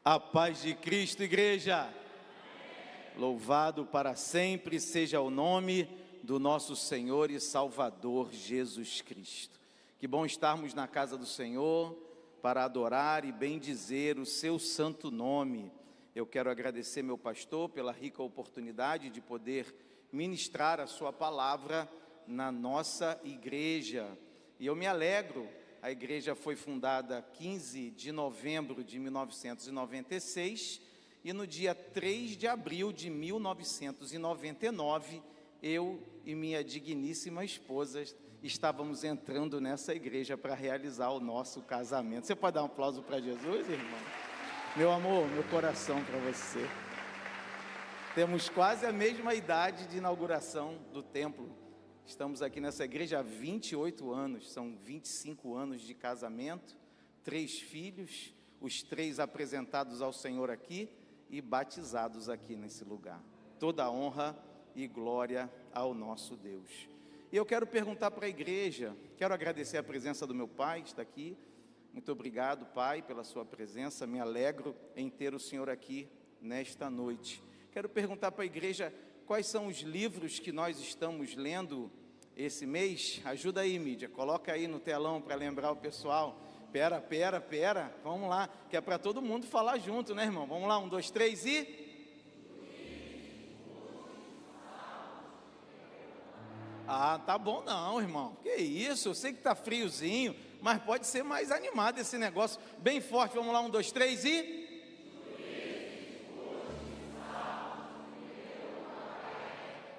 A paz de Cristo, igreja. Louvado para sempre seja o nome do nosso Senhor e Salvador Jesus Cristo. Que bom estarmos na casa do Senhor para adorar e bendizer o seu santo nome. Eu quero agradecer meu pastor pela rica oportunidade de poder ministrar a sua palavra na nossa igreja. E eu me alegro. A igreja foi fundada 15 de novembro de 1996 e no dia 3 de abril de 1999, eu e minha digníssima esposa estávamos entrando nessa igreja para realizar o nosso casamento. Você pode dar um aplauso para Jesus, irmão? Meu amor, meu coração para você. Temos quase a mesma idade de inauguração do templo. Estamos aqui nessa igreja há 28 anos, são 25 anos de casamento, 3 filhos, os 3 apresentados ao Senhor aqui e batizados aqui nesse lugar. Toda honra e glória ao nosso Deus. E eu quero perguntar para a igreja, quero agradecer a presença do meu pai, que está aqui. Muito obrigado, pai, pela sua presença, me alegro em ter o Senhor aqui nesta noite. Quero perguntar para a igreja, quais são os livros que nós estamos lendo esse mês? Ajuda aí, mídia, coloca aí no telão para lembrar o pessoal. Pera, vamos lá, que é para todo mundo falar junto, né, irmão? Vamos lá, 1, 2, 3 e... Ah, tá bom não, irmão, que isso, eu sei que tá friozinho, mas pode ser mais animado esse negócio, bem forte. Vamos lá, 1, 2, 3 e...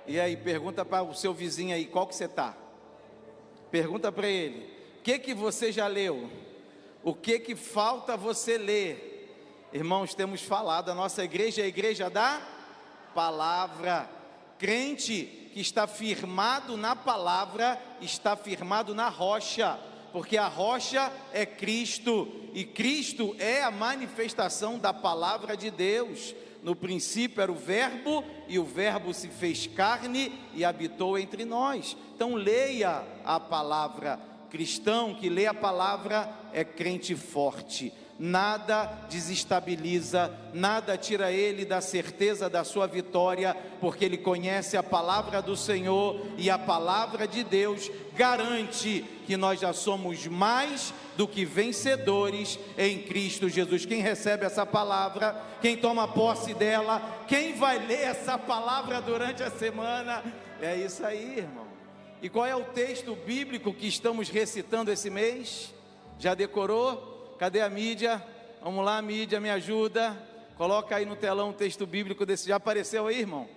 E aí, pergunta para o seu vizinho aí, qual que você está? Pergunta para ele, o que você já leu? O que falta você ler? Irmãos, temos falado, a nossa igreja é a igreja da palavra. Crente que está firmado na palavra, está firmado na rocha, porque a rocha é Cristo, e Cristo é a manifestação da palavra de Deus. No princípio era o verbo, e o verbo se fez carne e habitou entre nós. Então leia a palavra. Cristão que lê a palavra é crente forte. Nada desestabiliza, nada tira ele da certeza da sua vitória, porque ele conhece a palavra do Senhor, e a palavra de Deus garante que nós já somos mais do que vencedores em Cristo Jesus. Quem recebe essa palavra, quem toma posse dela, quem vai ler essa palavra durante a semana, é isso aí, irmão. E qual é o texto bíblico que estamos recitando esse mês? Já decorou? Cadê a mídia? Vamos lá, mídia, me ajuda. Coloca aí no telão o texto bíblico desse. Já apareceu aí, irmão?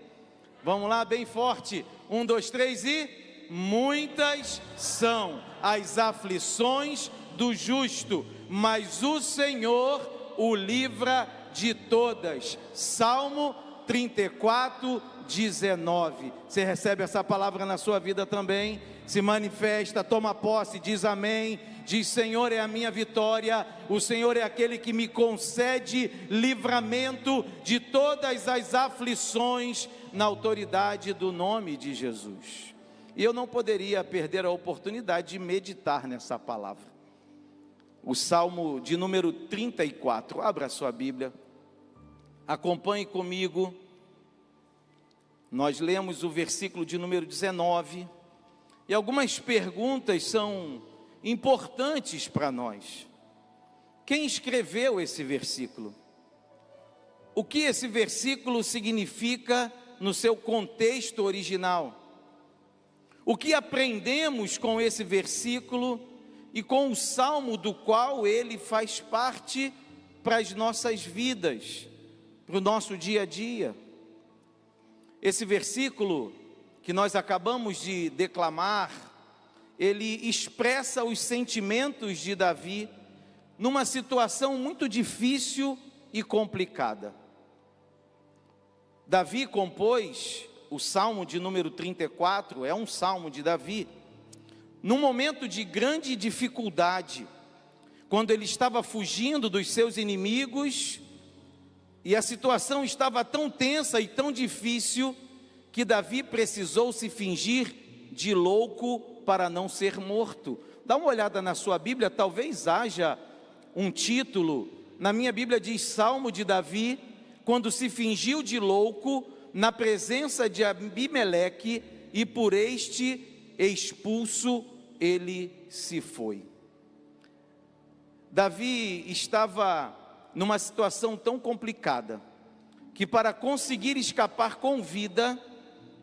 Vamos lá, bem forte. 1, 2, 3 e... Muitas são as aflições do justo, mas o Senhor o livra de todas. Salmo 34, 19. Você recebe essa palavra na sua vida também? Se manifesta, toma posse, diz amém. Diz: Senhor é a minha vitória, o Senhor é aquele que me concede livramento de todas as aflições, na autoridade do nome de Jesus. E eu não poderia perder a oportunidade de meditar nessa palavra. O Salmo de número 34, abra a sua Bíblia, acompanhe comigo. Nós lemos o versículo de número 19, e algumas perguntas são importantes para nós. Quem escreveu esse versículo? O que esse versículo significa no seu contexto original? O que aprendemos com esse versículo e com o salmo do qual ele faz parte para as nossas vidas, para o nosso dia a dia? Esse versículo que nós acabamos de declamar, ele expressa os sentimentos de Davi numa situação muito difícil e complicada. Davi compôs o Salmo de número 34, é um salmo de Davi, num momento de grande dificuldade, quando ele estava fugindo dos seus inimigos, e a situação estava tão tensa e tão difícil, que Davi precisou se fingir de louco para não ser morto. Dá uma olhada na sua Bíblia, talvez haja um título na minha Bíblia diz Salmo de Davi, quando se fingiu de louco na presença de Abimeleque, e por este expulso ele se foi. Davi estava numa situação tão complicada, que para conseguir escapar com vida,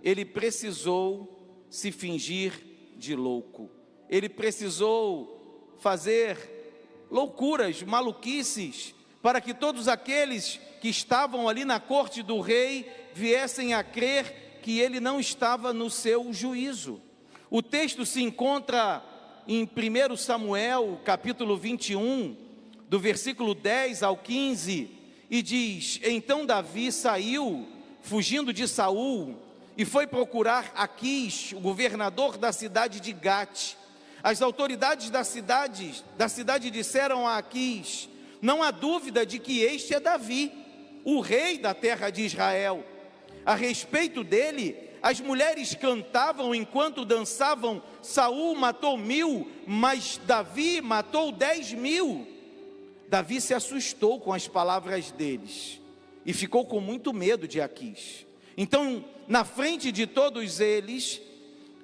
ele precisou se fingir de louco. Ele precisou fazer loucuras, maluquices, para que todos aqueles que estavam ali na corte do rei viessem a crer que ele não estava no seu juízo. O texto se encontra em 1 Samuel, capítulo 21, do versículo 10 ao 15, e diz: então Davi saiu, fugindo de Saul, e foi procurar Aquis, o governador da cidade de Gate. As autoridades da cidade disseram a Aquis: não há dúvida de que este é Davi, o rei da terra de Israel. A respeito dele, as mulheres cantavam enquanto dançavam: Saul matou 1000, mas Davi matou 10.000. Davi se assustou com as palavras deles e ficou com muito medo de Aquis. Então, na frente de todos eles,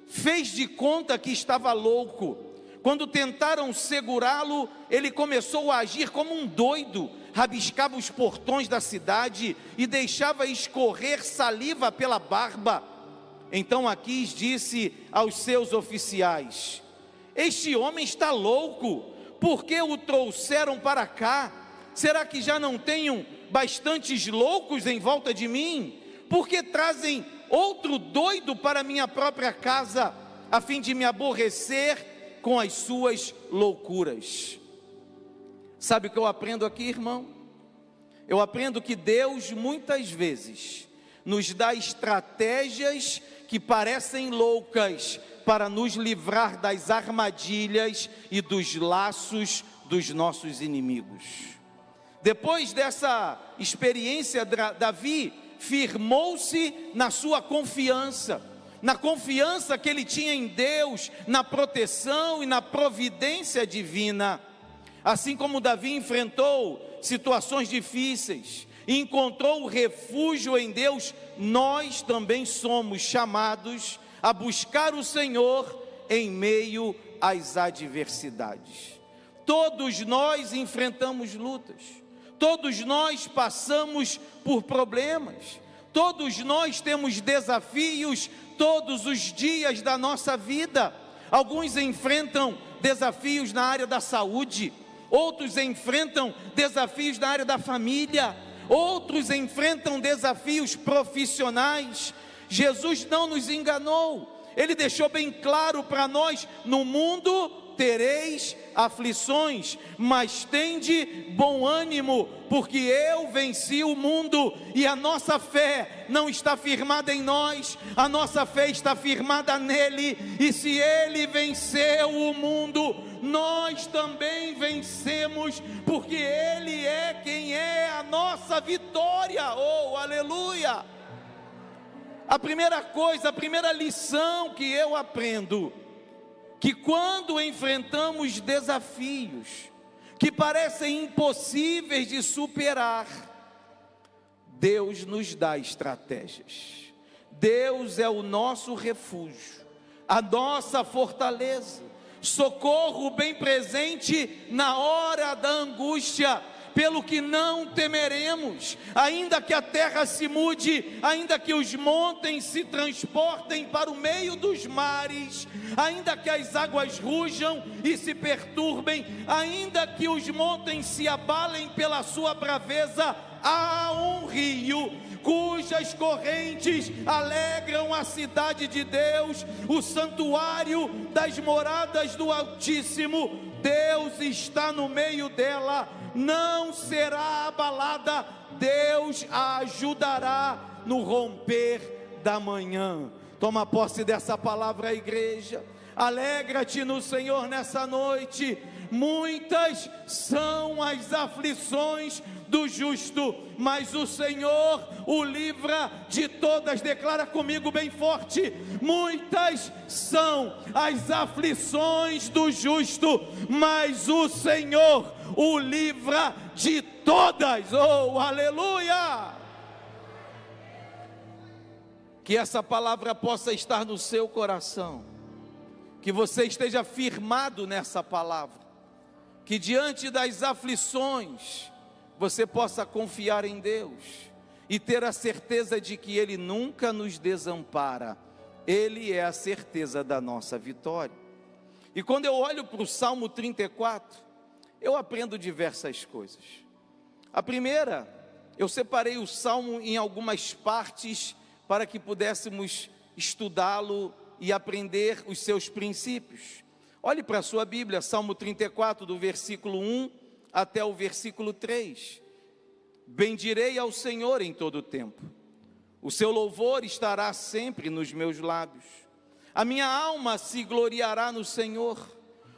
fez de conta que estava louco. Quando tentaram segurá-lo, ele começou a agir como um doido, rabiscava os portões da cidade e deixava escorrer saliva pela barba. Então Aquis disse aos seus oficiais: este homem está louco, por que o trouxeram para cá? Será que já não tenho bastantes loucos em volta de mim? Por que trazem outro doido para minha própria casa, a fim de me aborrecer com as suas loucuras? Sabe o que eu aprendo aqui, irmão? Eu aprendo que Deus muitas vezes nos dá estratégias que parecem loucas para nos livrar das armadilhas e dos laços dos nossos inimigos. Depois dessa experiência, Davi firmou-se na sua confiança, na confiança que ele tinha em Deus, na proteção e na providência divina. Assim como Davi enfrentou situações difíceis e encontrou refúgio em Deus, nós também somos chamados a buscar o Senhor em meio às adversidades. Todos nós enfrentamos lutas, todos nós passamos por problemas, todos nós temos desafios todos os dias da nossa vida. Alguns enfrentam desafios na área da saúde, outros enfrentam desafios na área da família, outros enfrentam desafios profissionais. Jesus não nos enganou, Ele deixou bem claro para nós: no mundo tereis aflições, mas tende bom ânimo, porque eu venci o mundo. E a nossa fé não está firmada em nós, a nossa fé está firmada nele, e se ele venceu o mundo, nós também vencemos, porque ele é quem é a nossa vitória. Oh, aleluia! A primeira coisa, a primeira lição que eu aprendo, que quando enfrentamos desafios que parecem impossíveis de superar, Deus nos dá estratégias. Deus é o nosso refúgio, a nossa fortaleza, socorro bem presente na hora da angústia, pelo que não temeremos, ainda que a terra se mude, ainda que os montes se transportem para o meio dos mares, ainda que as águas rujam e se perturbem, ainda que os montes se abalem pela sua braveza, há um rio cujas correntes alegram a cidade de Deus, o santuário das moradas do Altíssimo. Deus está no meio dela, não será abalada, Deus a ajudará no romper da manhã. Toma posse dessa palavra, igreja. Alegra-te no Senhor nessa noite, muitas são as aflições do justo, mas o Senhor o livra de todas. Declara comigo bem forte: muitas são as aflições do justo, mas o Senhor o livra de todas. Oh, aleluia! Que essa palavra possa estar no seu coração, que você esteja firmado nessa palavra, que diante das aflições você possa confiar em Deus e ter a certeza de que Ele nunca nos desampara. Ele é a certeza da nossa vitória. E quando eu olho para o Salmo 34, eu aprendo diversas coisas. A primeira, eu separei o Salmo em algumas partes para que pudéssemos estudá-lo e aprender os seus princípios. Olhe para a sua Bíblia, Salmo 34, do versículo 1 até o versículo 3. Bendirei ao Senhor em todo o tempo, o seu louvor estará sempre nos meus lábios. A minha alma se gloriará no Senhor.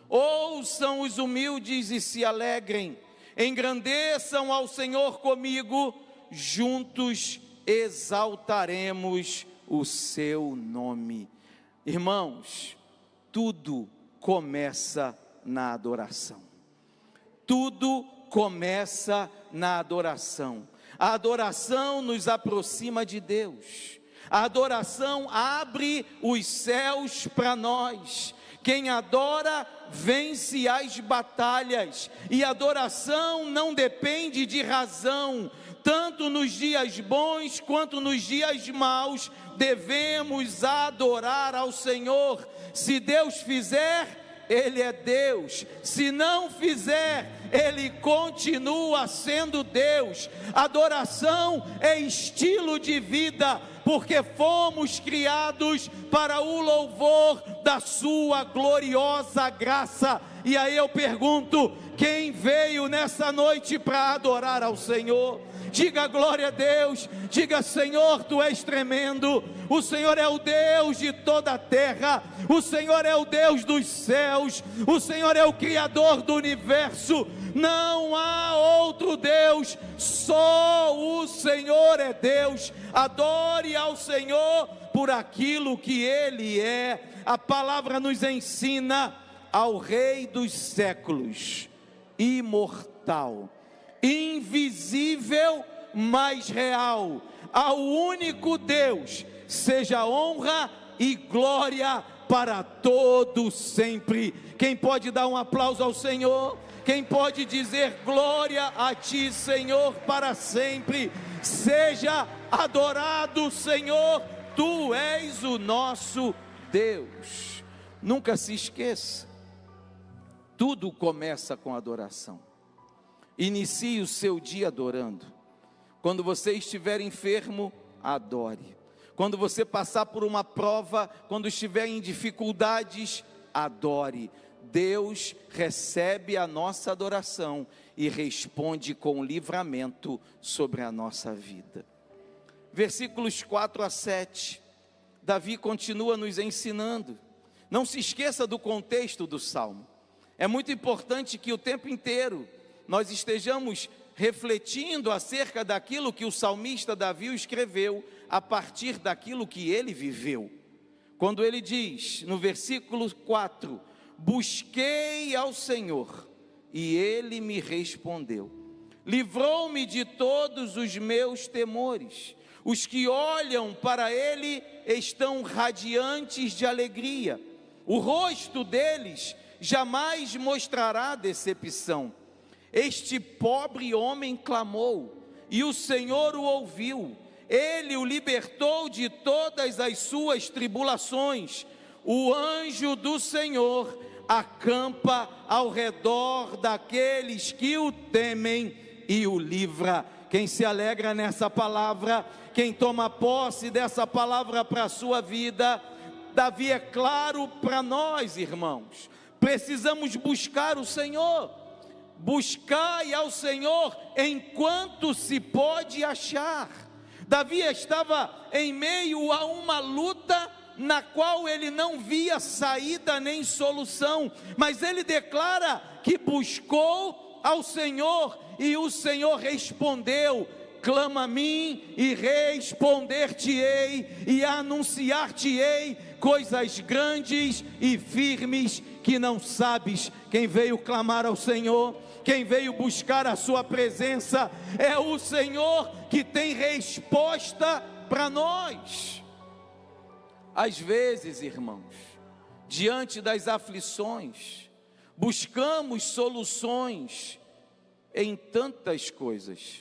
Ouçam os humildes e se alegrem, engrandeçam ao Senhor comigo, juntos exaltaremos o seu nome. Irmãos, tudo começa na adoração. Tudo começa na adoração. A adoração nos aproxima de Deus. A adoração abre os céus para nós. Quem adora vence as batalhas. E a adoração não depende de razão. Tanto nos dias bons quanto nos dias maus, devemos adorar ao Senhor. Se Deus fizer, Ele é Deus. Se não fizer, Ele continua sendo Deus. Adoração é estilo de vida, porque fomos criados para o louvor da sua gloriosa graça. E aí eu pergunto: quem veio nessa noite para adorar ao Senhor? Diga glória a Deus, diga: Senhor, Tu és tremendo. O Senhor é o Deus de toda a terra, o Senhor é o Deus dos céus, o Senhor é o Criador do universo. Não há outro Deus, só o Senhor é Deus. Adore ao Senhor por aquilo que Ele é. A palavra nos ensina ao Rei dos séculos, imortal, invisível, mas real, ao único Deus, seja honra e glória para todo sempre. Quem pode dar um aplauso ao Senhor? Quem pode dizer glória a Ti, Senhor, para sempre? Seja adorado, Senhor, Tu és o nosso Deus. Nunca se esqueça, tudo começa com adoração. Inicie o seu dia adorando. Quando você estiver enfermo, adore. Quando você passar por uma prova, quando estiver em dificuldades, adore. Deus recebe a nossa adoração e responde com livramento sobre a nossa vida. Versículos 4 a 7, Davi continua nos ensinando. Não se esqueça do contexto do Salmo. É muito importante que o tempo inteiro nós estejamos refletindo acerca daquilo que o salmista Davi escreveu, a partir daquilo que ele viveu. Quando ele diz, no versículo 4, busquei ao Senhor, e Ele me respondeu, livrou-me de todos os meus temores. Os que olham para Ele estão radiantes de alegria, o rosto deles jamais mostrará decepção. Este pobre homem clamou, e o Senhor o ouviu. Ele o libertou de todas as suas tribulações. O anjo do Senhor acampa ao redor daqueles que o temem e o livra. Quem se alegra nessa palavra, quem toma posse dessa palavra para a sua vida, Davi é claro para nós, irmãos, precisamos buscar o Senhor. Buscai ao Senhor enquanto se pode achar. Davi estava em meio a uma luta na qual ele não via saída nem solução, mas ele declara que buscou ao Senhor, e o Senhor respondeu: clama a mim e responder-te-ei, e anunciar-te-ei coisas grandes e firmes que não sabes. Quem veio clamar ao Senhor, quem veio buscar a sua presença, é o Senhor que tem resposta para nós. Às vezes, irmãos, diante das aflições, buscamos soluções em tantas coisas,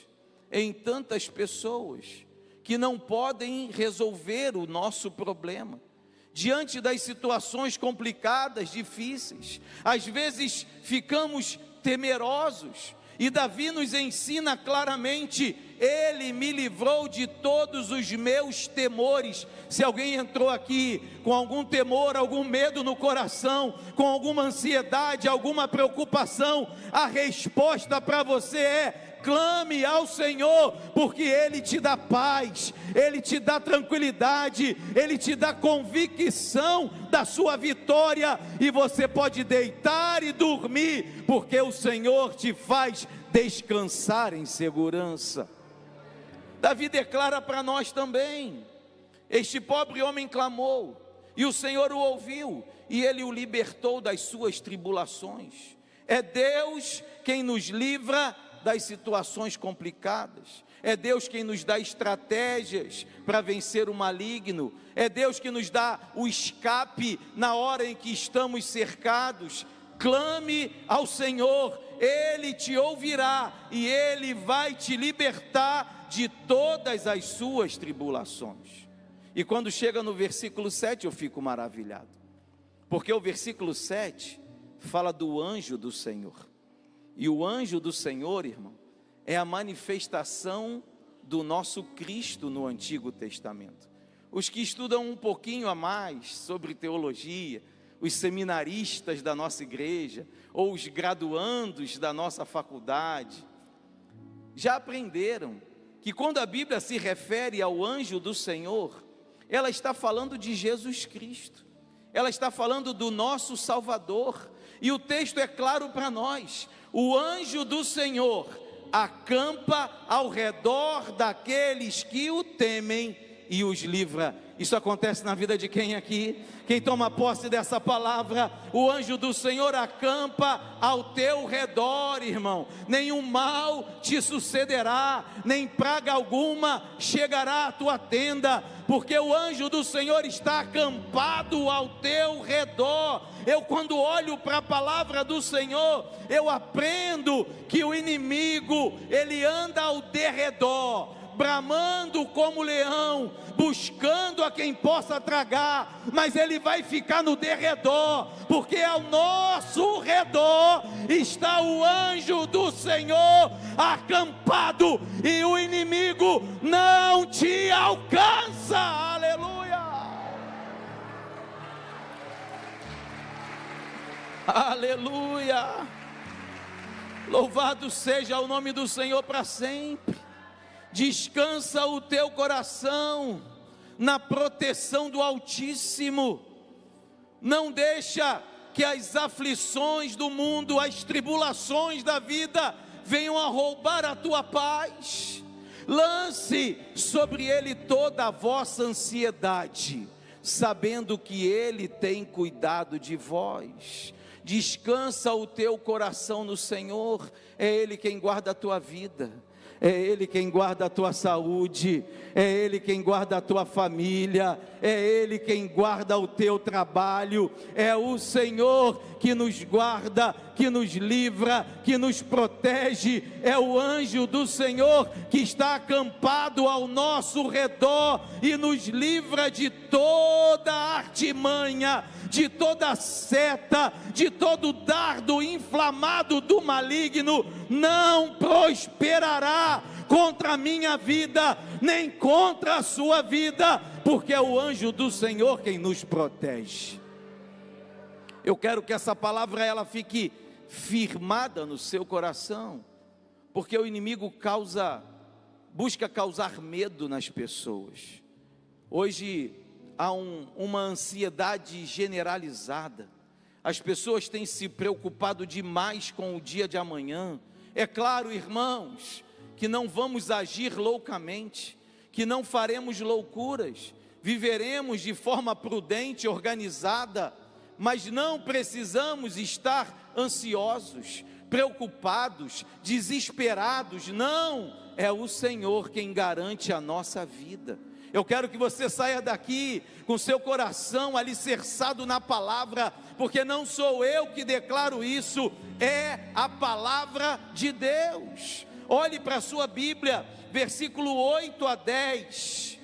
em tantas pessoas, que não podem resolver o nosso problema. Diante das situações complicadas, difíceis, às vezes ficamos temerosos, e Davi nos ensina claramente: ele me livrou de todos os meus temores. Se alguém entrou aqui com algum temor, algum medo no coração, com alguma ansiedade, alguma preocupação, a resposta para você é: clame ao Senhor, porque Ele te dá paz, Ele te dá tranquilidade, Ele te dá convicção da sua vitória, e você pode deitar e dormir, porque o Senhor te faz descansar em segurança. Davi declara para nós também: este pobre homem clamou, e o Senhor o ouviu, e Ele o libertou das suas tribulações. É Deus quem nos livra das situações complicadas, é Deus quem nos dá estratégias para vencer o maligno, é Deus que nos dá o escape na hora em que estamos cercados. Clame ao Senhor, Ele te ouvirá, e Ele vai te libertar de todas as suas tribulações. E quando chega no versículo 7, eu fico maravilhado, porque o versículo 7 fala do anjo do Senhor. E o anjo do Senhor, irmão, é a manifestação do nosso Cristo no Antigo Testamento. Os que estudam um pouquinho a mais sobre teologia, os seminaristas da nossa igreja, ou os graduandos da nossa faculdade, já aprenderam que quando a Bíblia se refere ao anjo do Senhor, ela está falando de Jesus Cristo, ela está falando do nosso Salvador, e o texto é claro para nós: o anjo do Senhor acampa ao redor daqueles que o temem e os livra. Isso acontece na vida de quem aqui? Quem toma posse dessa palavra? O anjo do Senhor acampa ao teu redor, irmão. Nenhum mal te sucederá, nem praga alguma chegará à tua tenda, porque o anjo do Senhor está acampado ao teu redor. Eu, quando olho para a palavra do Senhor, eu aprendo que o inimigo, ele anda ao derredor, bramando como leão, buscando a quem possa tragar, mas ele vai ficar no derredor, porque ao nosso redor está o anjo do Senhor acampado, e o inimigo não te alcança. Aleluia, aleluia, louvado seja o nome do Senhor para sempre. Descansa o teu coração na proteção do Altíssimo. Não deixa que as aflições do mundo, as tribulações da vida venham a roubar a tua paz. Lance sobre Ele toda a vossa ansiedade, sabendo que Ele tem cuidado de vós. Descansa o teu coração no Senhor, é Ele quem guarda a tua vida, é Ele quem guarda a tua saúde, é Ele quem guarda a tua família, é Ele quem guarda o teu trabalho, é o Senhor que nos guarda, que nos livra, que nos protege, é o anjo do Senhor que está acampado ao nosso redor e nos livra de toda artimanha, de toda seta, de todo dardo inflamado do maligno. Não prosperará contra a minha vida, nem contra a sua vida, porque é o anjo do Senhor quem nos protege. Eu quero que essa palavra ela fique firmada no seu coração, porque o inimigo busca causar medo nas pessoas. Hoje há uma ansiedade generalizada. As pessoas têm se preocupado demais com o dia de amanhã. É claro, irmãos, que não vamos agir loucamente, que não faremos loucuras, viveremos de forma prudente, organizada, mas não precisamos estar ansiosos, preocupados, desesperados. Não, é o Senhor quem garante a nossa vida. Eu quero que você saia daqui com seu coração alicerçado na palavra, porque não sou eu que declaro isso, é a palavra de Deus. Olhe para a sua Bíblia, versículo 8 a 10.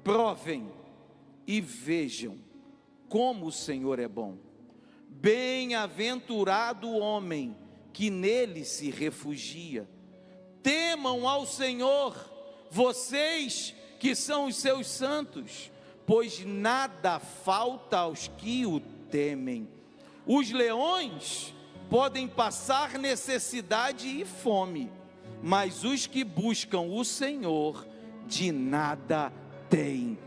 Provem e vejam como o Senhor é bom. Bem-aventurado o homem que nele se refugia. Temam ao Senhor, vocês que são os seus santos, pois nada falta aos que o temem. Os leões podem passar necessidade e fome, mas os que buscam o Senhor, de nada têm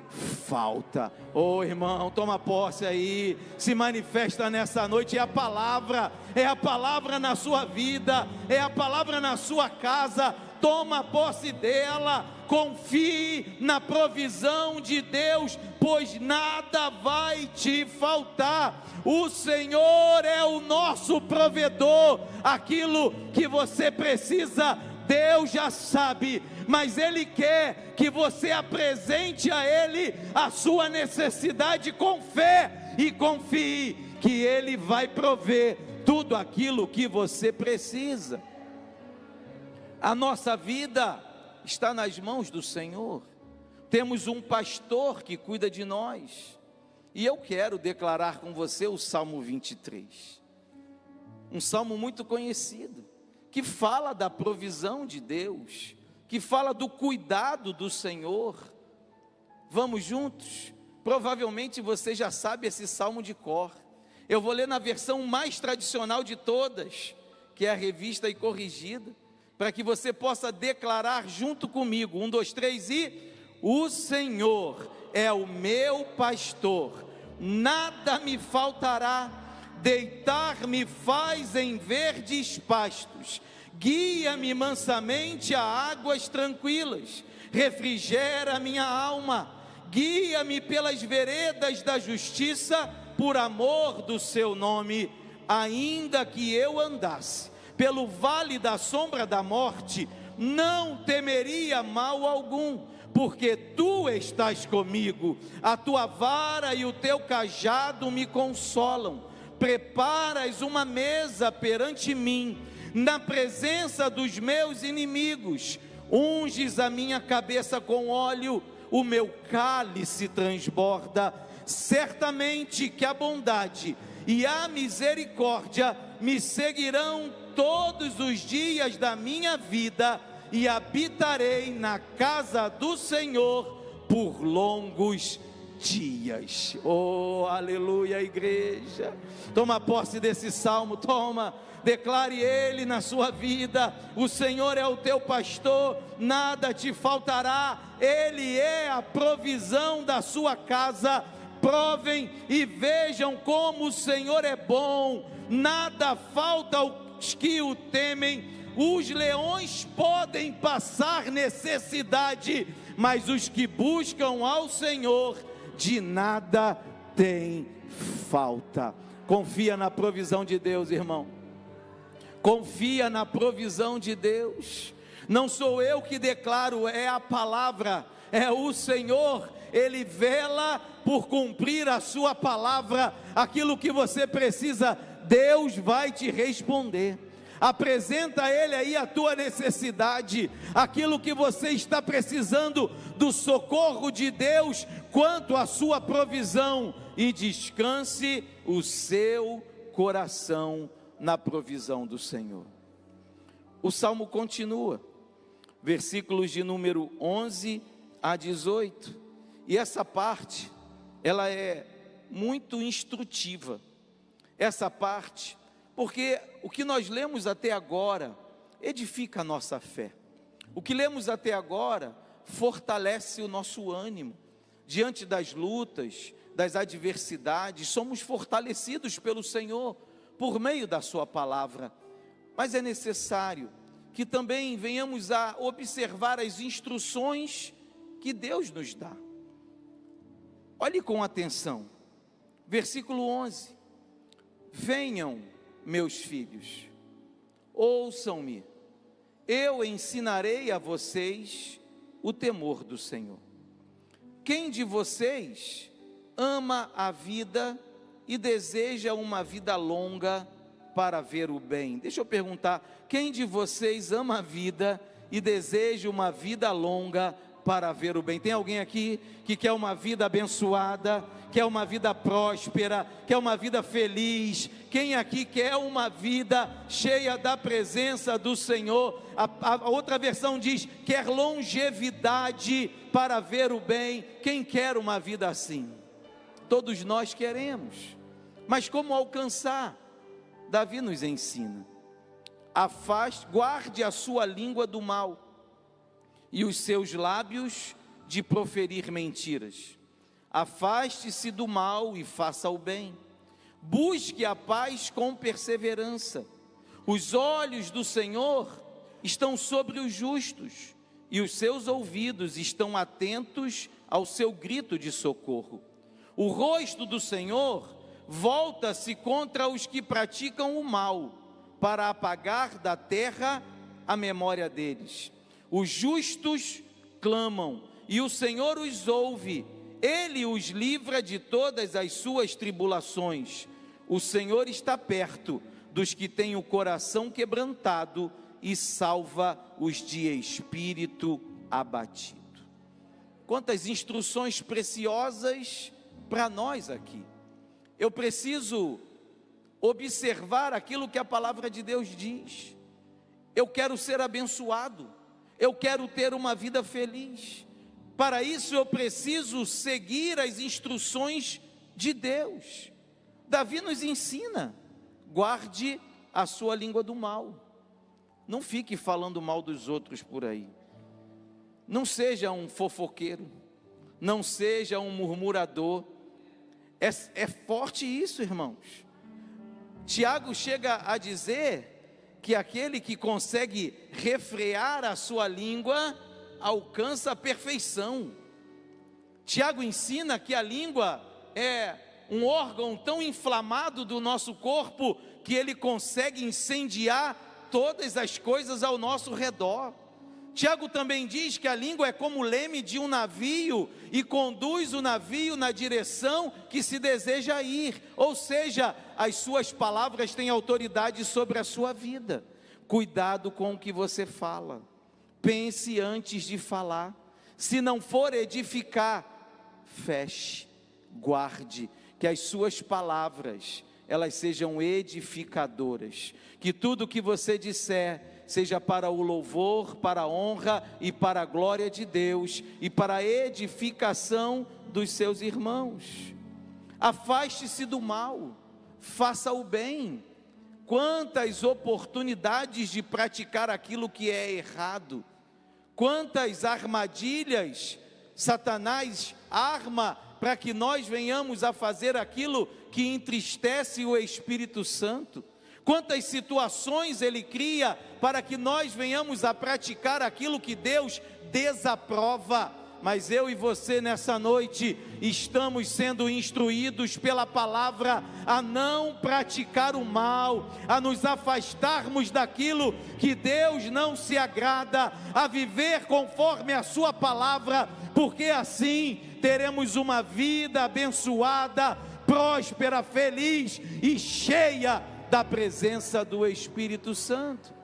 falta. Oh, irmão, toma posse aí, se manifesta nessa noite. É a palavra na sua vida, é a palavra na sua casa. Toma posse dela, confie na provisão de Deus, pois nada vai te faltar. O Senhor é o nosso provedor. Aquilo que você precisa, Deus já sabe, mas Ele quer que você apresente a Ele a sua necessidade com fé e confie que Ele vai prover tudo aquilo que você precisa. A nossa vida está nas mãos do Senhor. Temos um pastor que cuida de nós. E eu quero declarar com você o Salmo 23. Um salmo muito conhecido, que fala da provisão de Deus, que fala do cuidado do Senhor. Vamos juntos? Provavelmente você já sabe esse salmo de cor. Eu vou ler na versão mais tradicional de todas, que é a Revista e Corrigida, para que você possa declarar junto comigo. 1, 2, 3 e... O Senhor é o meu pastor, nada me faltará. Deitar-me faz em verdes pastos, guia-me mansamente a águas tranquilas, refrigera minha alma, guia-me pelas veredas da justiça, por amor do seu nome. Ainda que eu andasse pelo vale da sombra da morte, não temeria mal algum, porque tu estás comigo, a tua vara e o teu cajado me consolam. Preparas uma mesa perante mim, na presença dos meus inimigos, unges a minha cabeça com óleo, o meu cálice transborda. Certamente que a bondade e a misericórdia me seguirão todos os dias da minha vida, e habitarei na casa do Senhor por longos dias. Oh, aleluia, igreja. Toma posse desse salmo, toma, declare ele na sua vida. O Senhor é o teu pastor, nada te faltará. Ele é a provisão da sua casa. Provem e vejam como o Senhor é bom, nada falta aos que o temem. Os leões podem passar necessidade, mas os que buscam ao Senhor, de nada tem falta. Confia na provisão de Deus, irmão. Confia na provisão de Deus. Não sou eu que declaro, é a palavra, é o Senhor. Ele vela por cumprir a sua palavra. Aquilo que você precisa, Deus vai te responder. Apresenta a Ele aí a tua necessidade, aquilo que você está precisando do socorro de Deus, quanto à sua provisão, e descanse o seu coração na provisão do Senhor. O salmo continua, versículos de número 11 a 18, e essa parte, ela é muito instrutiva, essa parte, porque o que nós lemos até agora edifica a nossa fé. O que lemos até agora fortalece o nosso ânimo, diante das lutas, das adversidades, somos fortalecidos pelo Senhor, por meio da sua palavra, mas é necessário que também venhamos a observar as instruções que Deus nos dá. Olhe com atenção, versículo 11: venham, meus filhos, ouçam-me, eu ensinarei a vocês o temor do Senhor. Quem de vocês ama a vida e deseja uma vida longa para ver o bem? Deixa eu perguntar, quem de vocês ama a vida e deseja uma vida longa para ver o bem? Tem alguém aqui que quer uma vida abençoada, quer uma vida próspera, quer uma vida feliz? Quem aqui quer uma vida cheia da presença do Senhor? A outra versão diz, quer longevidade para ver o bem. Quem quer uma vida assim? Todos nós queremos, mas como alcançar? Davi nos ensina: guarde a sua língua do mal e os seus lábios de proferir mentiras. Afaste-se do mal e faça o bem. Busque a paz com perseverança. Os olhos do Senhor estão sobre os justos e os seus ouvidos estão atentos ao seu grito de socorro. O rosto do Senhor volta-se contra os que praticam o mal, para apagar da terra a memória deles. Os justos clamam e o Senhor os ouve, Ele os livra de todas as suas tribulações. O Senhor está perto dos que têm o coração quebrantado e salva os de espírito abatido. Quantas instruções preciosas para nós aqui. Eu preciso observar aquilo que a palavra de Deus diz. Eu quero ser abençoado, eu quero ter uma vida feliz. Para isso eu preciso seguir as instruções de Deus. Davi nos ensina: guarde a sua língua do mal. Não fique falando mal dos outros por aí. Não seja um fofoqueiro, não seja um murmurador. É forte isso, irmãos. Tiago chega a dizer que aquele que consegue refrear a sua língua alcança a perfeição. Tiago ensina que a língua é um órgão tão inflamado do nosso corpo que ele consegue incendiar todas as coisas ao nosso redor. Tiago também diz que a língua é como o leme de um navio e conduz o navio na direção que se deseja ir, ou seja, as suas palavras têm autoridade sobre a sua vida. Cuidado com o que você fala, pense antes de falar. Se não for edificar, feche, guarde, que as suas palavras, elas sejam edificadoras, que tudo que você disser seja para o louvor, para a honra e para a glória de Deus e para a edificação dos seus irmãos. Afaste-se do mal, faça o bem. Quantas oportunidades de praticar aquilo que é errado, quantas armadilhas Satanás arma para que nós venhamos a fazer aquilo que entristece o Espírito Santo. Quantas situações ele cria para que nós venhamos a praticar aquilo que Deus desaprova. Mas eu e você nessa noite estamos sendo instruídos pela palavra a não praticar o mal, a nos afastarmos daquilo que Deus não se agrada, a viver conforme a sua palavra, porque assim teremos uma vida abençoada, próspera, feliz e cheia da presença do Espírito Santo.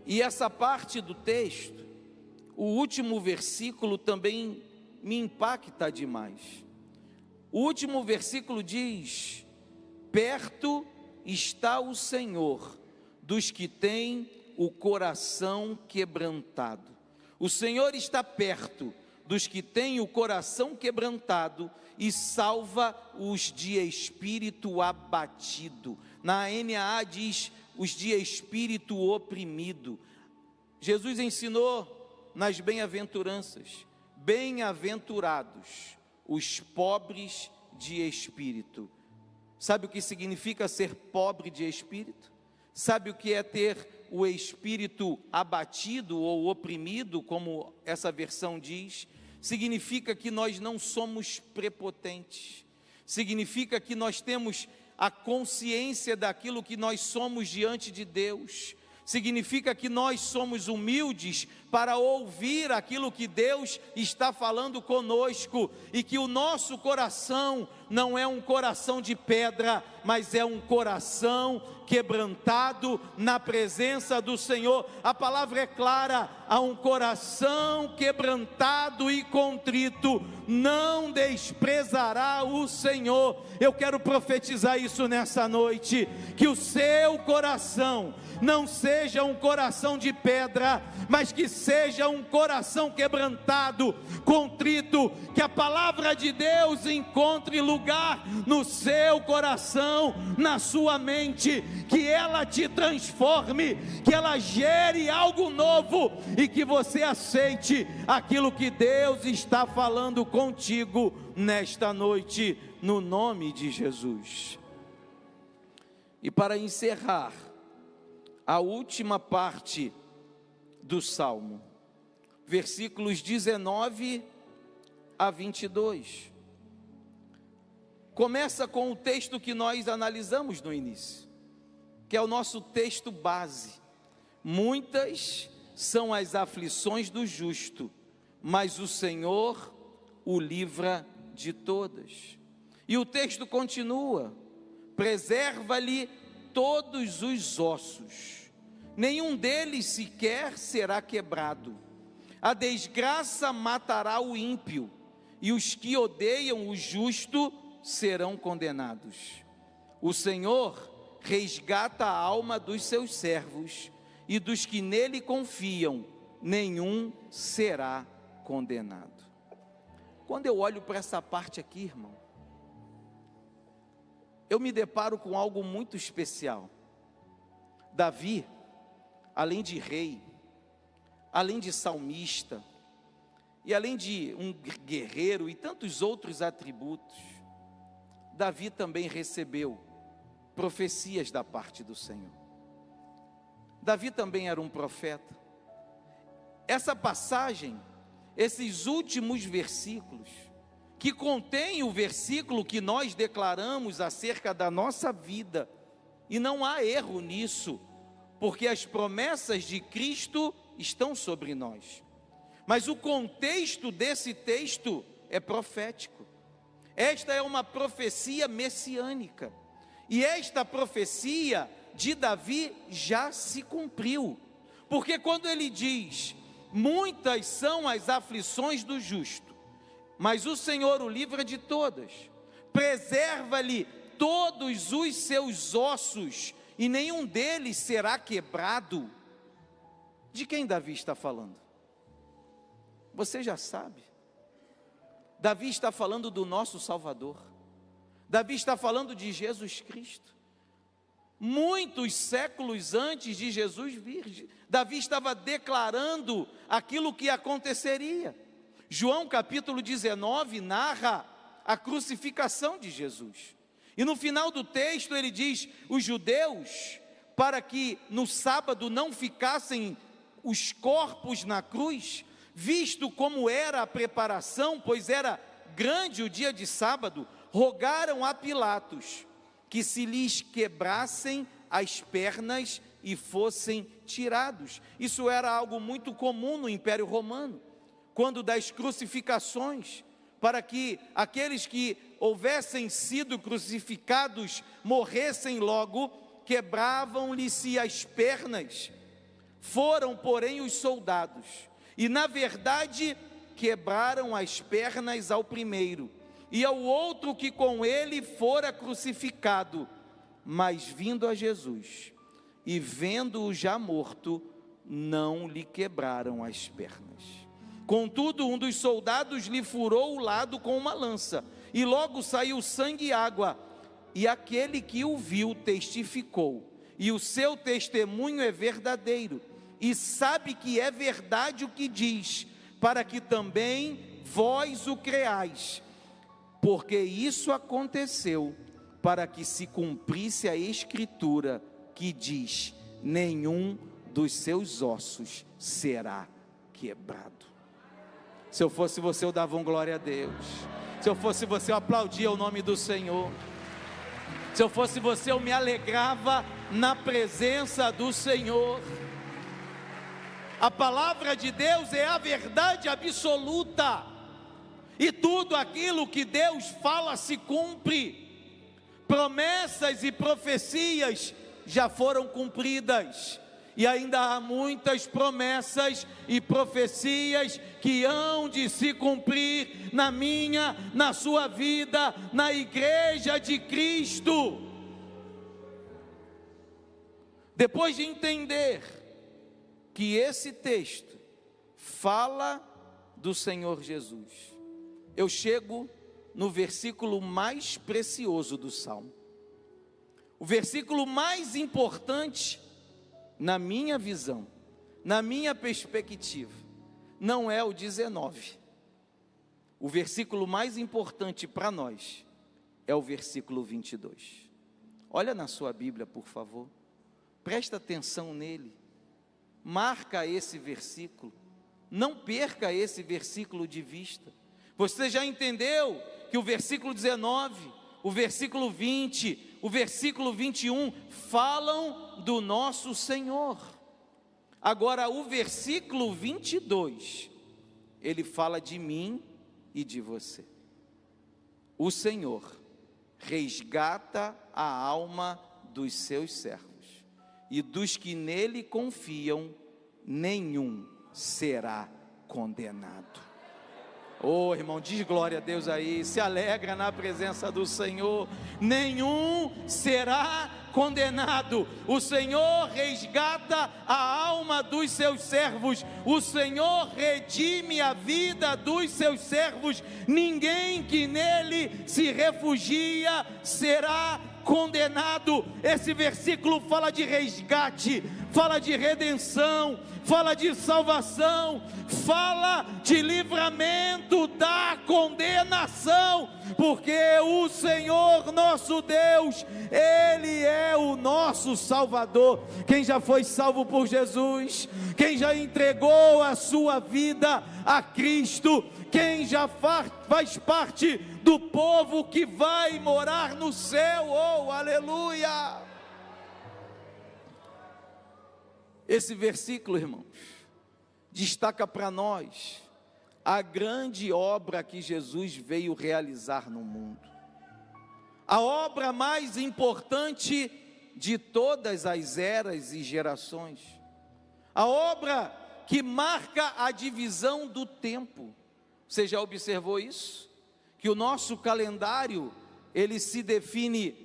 E essa parte do texto, o último versículo também me impacta demais. O último versículo diz: perto está o Senhor dos que têm o coração quebrantado. O Senhor está perto dos que têm o coração quebrantado e salva os de espírito abatido. Na NAA diz os de espírito oprimido. Jesus ensinou nas bem-aventuranças: bem-aventurados os pobres de espírito. Sabe o que significa ser pobre de espírito? Sabe o que é ter o espírito abatido ou oprimido, como essa versão diz? Significa que nós não somos prepotentes. Significa que nós temos a consciência daquilo que nós somos diante de Deus. Significa que nós somos humildes para ouvir aquilo que Deus está falando conosco, e que o nosso coração não é um coração de pedra, mas é um coração quebrantado na presença do Senhor. A palavra é clara: a um coração quebrantado e contrito não desprezará o Senhor. Eu quero profetizar isso nessa noite, que o seu coração não seja um coração de pedra, mas que seja um coração quebrantado, contrito, que a palavra de Deus encontre lugar no seu coração, na sua mente, que ela te transforme, que ela gere algo novo, e que você aceite aquilo que Deus está falando contigo nesta noite, no nome de Jesus. E para encerrar a última parte do Salmo, versículos 19 a 22, começa com o texto que nós analisamos no início, que é o nosso texto base. Muitas são as aflições do justo, mas o Senhor o livra de todas. E o texto continua: preserva-lhe todos os ossos, nenhum deles sequer será quebrado. A desgraça matará o ímpio, e os que odeiam o justo serão condenados. O Senhor resgata a alma dos seus servos, e dos que nele confiam, nenhum será condenado. Quando eu olho para essa parte aqui, irmão, eu me deparo com algo muito especial. Davi, além de rei, além de salmista, e além de um guerreiro e tantos outros atributos, Davi também recebeu profecias da parte do Senhor. Davi também era um profeta. Essa passagem, esses últimos versículos, que contém o versículo que nós declaramos acerca da nossa vida, e não há erro nisso, porque as promessas de Cristo estão sobre nós. Mas o contexto desse texto é profético. Esta é uma profecia messiânica, e esta profecia de Davi já se cumpriu, porque quando ele diz: muitas são as aflições do justo, mas o Senhor o livra de todas, preserva-lhe todos os seus ossos, e nenhum deles será quebrado. De quem Davi está falando? Você já sabe. Davi está falando do nosso Salvador. Davi está falando de Jesus Cristo. Muitos séculos antes de Jesus vir, Davi estava declarando aquilo que aconteceria. João capítulo 19 narra a crucificação de Jesus. E no final do texto ele diz: os judeus, para que no sábado não ficassem os corpos na cruz, visto como era a preparação, pois era grande o dia de sábado, rogaram a Pilatos que se lhes quebrassem as pernas e fossem tirados. Isso era algo muito comum no Império Romano, quando das crucificações, para que aqueles que houvessem sido crucificados morressem logo, quebravam-lhe-se as pernas. Foram, porém, os soldados, e na verdade quebraram as pernas ao primeiro e ao outro que com ele fora crucificado. Mas vindo a Jesus e vendo-o já morto, não lhe quebraram as pernas. Contudo, um dos soldados lhe furou o lado com uma lança, e logo saiu sangue e água. E aquele que o viu testificou, e o seu testemunho é verdadeiro, e sabe que é verdade o que diz, para que também vós o creais, porque isso aconteceu para que se cumprisse a escritura que diz: nenhum dos seus ossos será quebrado. Se eu fosse você, eu dava glória a Deus. Se eu fosse você, eu aplaudia o nome do Senhor. Se eu fosse você, eu me alegrava na presença do Senhor. A palavra de Deus é a verdade absoluta, e tudo aquilo que Deus fala se cumpre. Promessas e profecias já foram cumpridas, e ainda há muitas promessas e profecias que hão de se cumprir na minha, na sua vida, na igreja de Cristo. Depois de entender que esse texto fala do Senhor Jesus, eu chego no versículo mais precioso do Salmo. O versículo mais importante, na minha visão, na minha perspectiva, não é o 19. O versículo mais importante para nós é o versículo 22. Olha na sua Bíblia, por favor. Presta atenção nele. Marca esse versículo. Não perca esse versículo de vista. Você já entendeu que o versículo 19, o versículo 20, o versículo 21 falam do nosso Senhor. Agora o versículo 22, ele fala de mim e de você. O Senhor resgata a alma dos seus servos, e dos que nele confiam, nenhum será condenado. Oh, irmão, diz glória a Deus aí, se alegra na presença do Senhor. Nenhum será condenado. O Senhor resgata a alma dos seus servos. O Senhor redime a vida dos seus servos. Ninguém que nele se refugia será condenado. Esse versículo fala de resgate, fala de redenção, fala de salvação, fala de livramento da condenação, porque o Senhor nosso Deus, Ele é o nosso Salvador. Quem já foi salvo por Jesus, quem já entregou a sua vida a Cristo, quem já faz parte do povo que vai morar no céu, oh, aleluia! Esse versículo, irmãos, destaca para nós a grande obra que Jesus veio realizar no mundo. A obra mais importante de todas as eras e gerações. A obra que marca a divisão do tempo. Você já observou isso? Que o nosso calendário, ele se define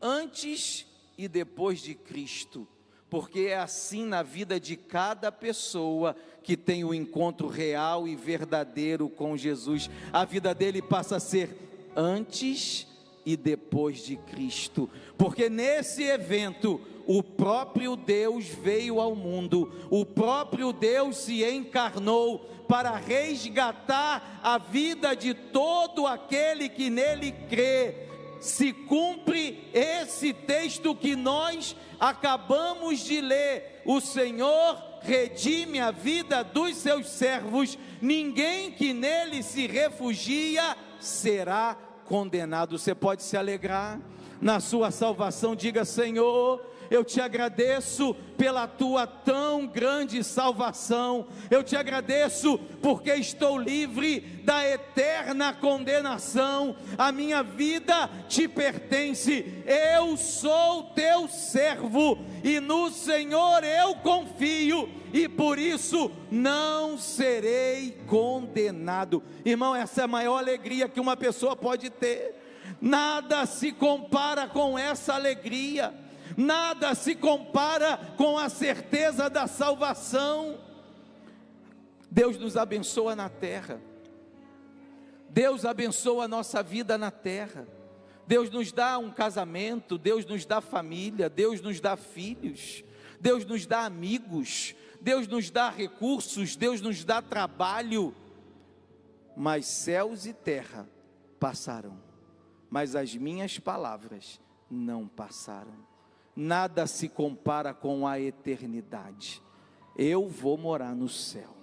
antes e depois de Cristo. Porque é assim na vida de cada pessoa que tem o encontro real e verdadeiro com Jesus. A vida dele passa a ser antes e depois de Cristo. Porque nesse evento, o próprio Deus veio ao mundo, o próprio Deus se encarnou para resgatar a vida de todo aquele que nele crê. Se cumpre esse texto que nós acabamos de ler: o Senhor redime a vida dos seus servos, ninguém que nele se refugia será condenado. Você pode se alegrar na sua salvação. Diga: Senhor, eu te agradeço pela tua tão grande salvação. Eu te agradeço porque estou livre da eterna condenação. A minha vida te pertence. Eu sou teu servo e no Senhor eu confio, e por isso não serei condenado. Irmão, essa é a maior alegria que uma pessoa pode ter. Nada se compara com essa alegria. Nada se compara com a certeza da salvação. Deus nos abençoa na terra. Deus abençoa a nossa vida na terra. Deus nos dá um casamento, Deus nos dá família, Deus nos dá filhos, Deus nos dá amigos, Deus nos dá recursos, Deus nos dá trabalho. mas céus e terra passarão, mas as minhas palavras não passaram. Nada se compara com a eternidade. Eu vou morar no céu.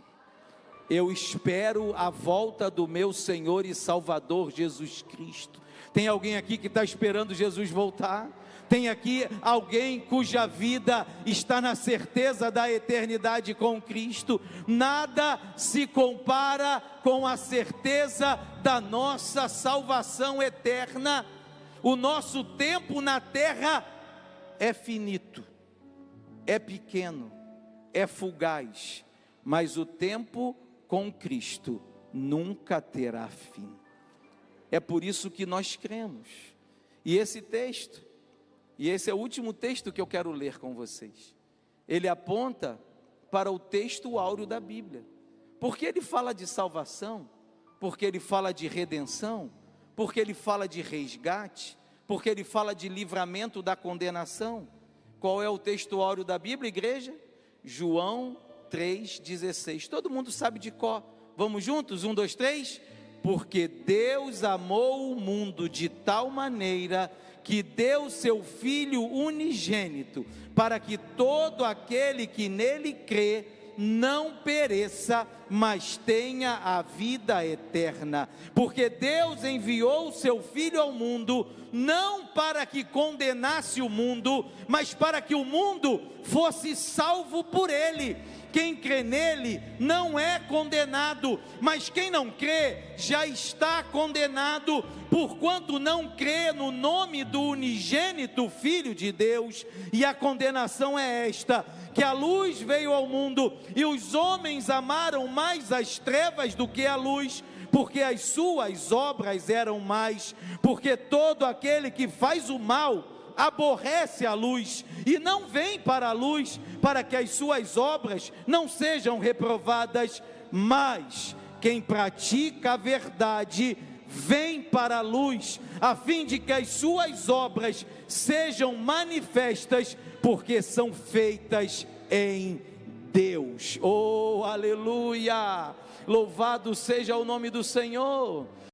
Eu espero a volta do meu Senhor e Salvador Jesus Cristo. Tem alguém aqui que está esperando Jesus voltar? Tem aqui alguém cuja vida está na certeza da eternidade com Cristo? Nada se compara com a certeza da nossa salvação eterna. O nosso tempo na terra é finito, é pequeno, é fugaz, mas o tempo com Cristo nunca terá fim. É por isso que nós cremos. E esse texto, e esse é o último texto que eu quero ler com vocês, ele aponta para o texto áureo da Bíblia, porque ele fala de salvação, porque ele fala de redenção, porque ele fala de resgate, porque ele fala de livramento da condenação. Qual é o texto áureo da Bíblia, igreja? João 3,16, todo mundo sabe de cor. Vamos juntos? 1, 2, 3. Porque Deus amou o mundo de tal maneira que deu seu Filho unigênito, para que todo aquele que nele crê não pereça, mas tenha a vida eterna. Porque Deus enviou o seu Filho ao mundo, não para que condenasse o mundo, mas para que o mundo fosse salvo por ele. Quem crê nele não é condenado, mas quem não crê já está condenado, porquanto não crê no nome do unigênito Filho de Deus. E a condenação é esta: que a luz veio ao mundo, e os homens amaram mais as trevas do que a luz, porque as suas obras eram más. Porque todo aquele que faz o mal aborrece a luz, e não vem para a luz, para que as suas obras não sejam reprovadas. Mas quem pratica a verdade vem para a luz, a fim de que as suas obras sejam manifestas, porque são feitas em Deus. Oh, aleluia! Louvado seja o nome do Senhor.